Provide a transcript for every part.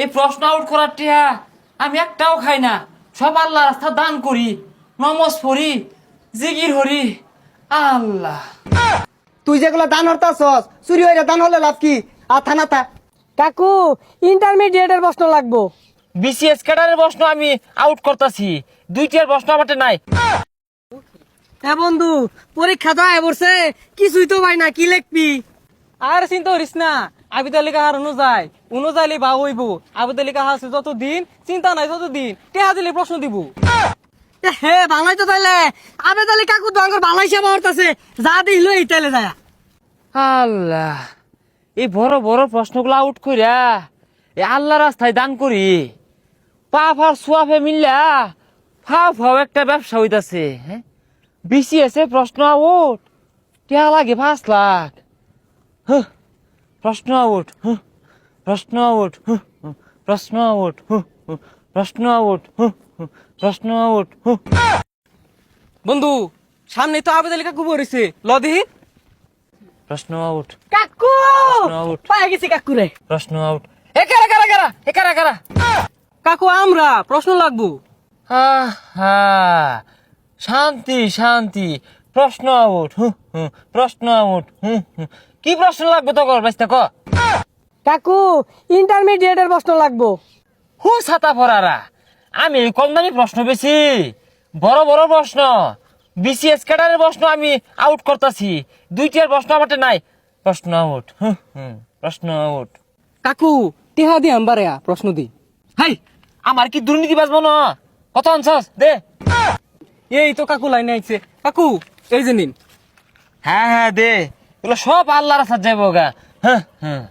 এই প্রশ্ন আউট করার টিয়া আমি একটাও খাই না, সব আল্লাহ রাস্তা দান করি, নমজ পড়ি, জিগির হরি। আল্লাহ, তুই যেগুলো দান হরতাছস চুরি হইরা দান হলে লাভ কি? আর থানা থা। কাকু ইন্টারমিডিয়েটের প্রশ্ন লাগবো। বিসিএস ক্যাডারের প্রশ্ন আমি আউট করতেছি, দুইটার প্রশ্ন আমার নাই। হ্যাঁ বন্ধু, পরীক্ষা তো আয় পড়ছে, কিছুই তো ভাই না, কি লিখবি? আর চিন্তা করিস না, আবিদালিকা হার অনুযায়ী অনুযায়ী বা হইব। আবিদালিকা হাসে যতদিন চিন্তা নাই ততদিন টেহা দিলে প্রশ্ন দিব। হে বাংলাই তো তাইলে আবেদালি কাকু তো আঙ্গুর বাংলাই সেবা হরতাছে, যা দিল এই তাইলে যায়। আল্লাহ, এই বড় বড় প্রশ্নগুলো আউট কইরা এই আল্লাহ রাস্তায় দান করি, পাপ আর সোয়াফে মিললা ফাও ফাও একটা ব্যবসা হইতাছে। হ্যাঁ, বিসিএস এ প্রশ্ন আউট, টিয়া লাগে 5 লাখ। হুঁ, প্রশ্ন আউট, প্রশ্ন আউট, প্রশ্ন আউট, প্রশ্ন আউট, প্রশ্ন আউট। বন্ধু সামনে তো আবেদালি কাকু বলেছে, লদি প্রশ্ন আউট, কাকু প্রশ্ন আউট, পাই গেছি কাকু রে। প্রশ্ন আউট। এ কারা কারা কারা, এ কারা কারা? কাকু আমরা প্রশ্ন লাগবো। আহা, শান্তি শান্তি, প্রশ্ন আউট, প্রশ্ন আউট। কি প্রশ্ন লাগবে তো কর বাইস্তা ক। কাকু ইন্টারমিডিয়েটের প্রশ্ন লাগবো। হু ছাতা পড়ারা, আমি কম দামি প্রশ্ন বেশি, বড় বড় প্রশ্ন বিসিএস ক্যাডারের প্রশ্ন আমি আউট করতেছি, দুইটার প্রশ্ন আমার নাই। প্রশ্ন আউট, প্রশ্ন আউট। কাকু টেহা দি আম্বারে প্রশ্ন দি। হাই, আমার কি দুর্নীতি বাজবো না? কত আনছস দে। এই তো কাকু লাইনে আইছে। কাকু এই যে নিন। হ্যাঁ হ্যাঁ দে, এগুলো সব আল্লাহর সাথে যাবো গা। হ্যাঁ হ্যাঁ,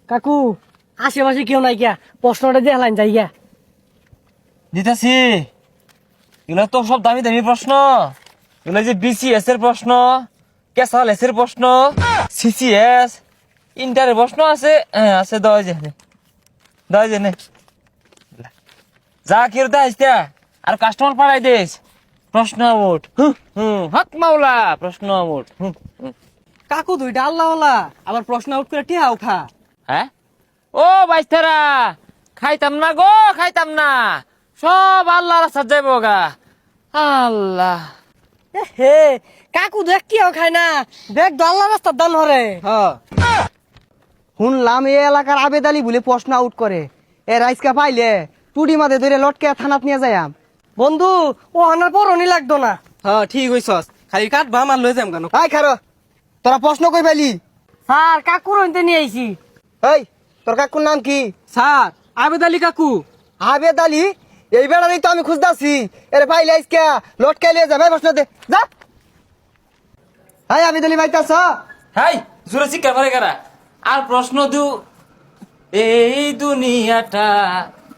কাকু আশেপাশে কেউ নাই গিয়া, প্রশ্নটা দিয়ে লাইন যাই গিয়া। দিতাছি। এগুলো তো সব দামি দামি প্রশ্ন, এগুলো যে বিসিএস এর প্রশ্ন, কেসাল এস এর প্রশ্ন, সিসিএস, ইন্টারের প্রশ্ন আছে। হ্যাঁ আছে, দয় যে দয় যে নে যা কি আসতে আর কাস্টমার পাঠাই দিস। প্রশ্ন আউট, হক মাওলা, প্রশ্ন আউট। কাকু দুইটা আল্লাহ আবার প্রশ্ন আউট করে টেহা উঠা। হ্যাঁ, ও বাইস্তারা, খাইতাম না গো, খাইতাম না, সব আল্লাহর সাথে যাবো গা। আল্লাহ, হে কাকু দেখ কি খায় না, দেখ আল্লাহ রাস্তার দান হরে। হ্যাঁ শুনলাম এই এলাকার আবেদ আলী বলে প্রশ্ন আউট করে। এ রাইসকা পাইলে টুডি মাঝে ধরে লটকে থানাত নিয়ে যাইয়াম। বন্ধু ও আনার পরনি লাগতো না। হ্যাঁ ঠিক হইছস, খালি কাট বা আমার লই যাম কেন। আই খারো, তোরা প্রশ্ন কই পাইলি? স্যার কাকুর হইতে নিয়ে আইছি। এই তোর কাকুর নাম কি? স্যার আবেদ আলী কাকু। আবেদ আলী? এই বেড়ারই তো আমি খুঁজতাছি। এরে পাইলে আইসকা লটকে লিয়ে যাবে, প্রশ্ন দে যা। হাই আবেদ আলী ভাইতাছ? হাই জোরে শিক্ষা করে কারা আর প্রশ্ন দু। এই দুনিয়াটা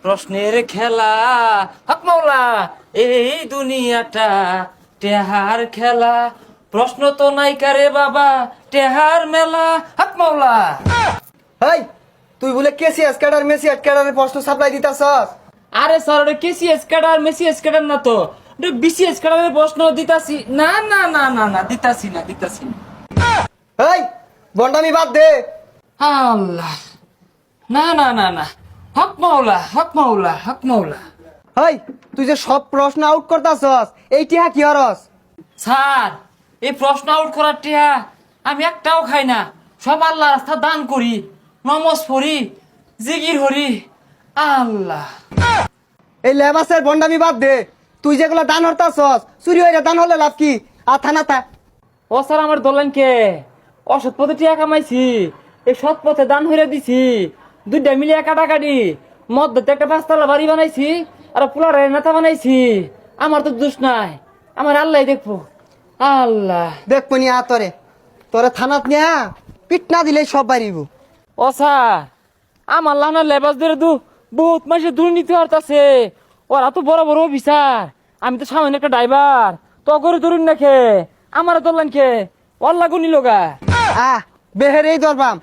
প্রশ্নের খেলা, হক মাওলা, এই দুনিয়াটা টেহার খেলা, প্রশ্ন তো নাই কারে বাবা, টেহার মেলা, হক মাওলা। হেই তুই বলে কেসিএস ক্যাডার মেসিএস ক্যাডারের প্রশ্ন সাপ্লাই দিতাছস? আরে স্যার, ওটা কেসিএস ক্যাডার মেসিএস ক্যাডার না তো, ওটা বিসিএস ক্যাডারের প্রশ্ন দিতাছি। না না না না না, দিতাছি না, দিতাছি না। হেই বন্ডামি বাদ দে। আল্লাহ, না না না না, হক মাওলা, হক মাওলা, হক মাওলা। হেই তুই যে সব প্রশ্ন আউট করতাছস, এইটা কি হরস? স্যার, এই প্রশ্ন আউট করার টিয়া আমি একটাও খাই না, সব আল্লাহ রাস্তা দান করি, নমজ পড়ি, জিগির হরি। আল্লাহ, এই লেবাসের বন্ডামি বাদ দে। তুই যেগুলো দান হরতাছস চুরি হইরা দান হলে লাভ কি? আর থানা থা। ও স্যার, আমার দলেন কে অসৎ পথে টিয়া কামাইছি, এই সৎ পথে দান হইরা দিছি, দুইটা মিলিয়ে কাটাকাটি মধ্যে একটা 5 তলা বাড়ি বানাইছি, আর পুলার নেতা বানাইছি। আমার তো দোষ নাই, আমার আল্লাহ দেখবো। আল্লাহ, দেখ পনি আতরে তোরে থানাত নিয়া পিট না দিলে সব বাড়িব। ও স্যার, আমার লানা লেবাস ধরে বহুত মাসে দুর্নীতি হরতাছে, ওরা তো বড় বড় অফিসার, আমি তো সামান্য একটা ড্রাইভার, তো করে ধরুন না খে আমার ধরলেন খে, ওর লাগুনি লোগা। আহ বেহেরেই দরবাম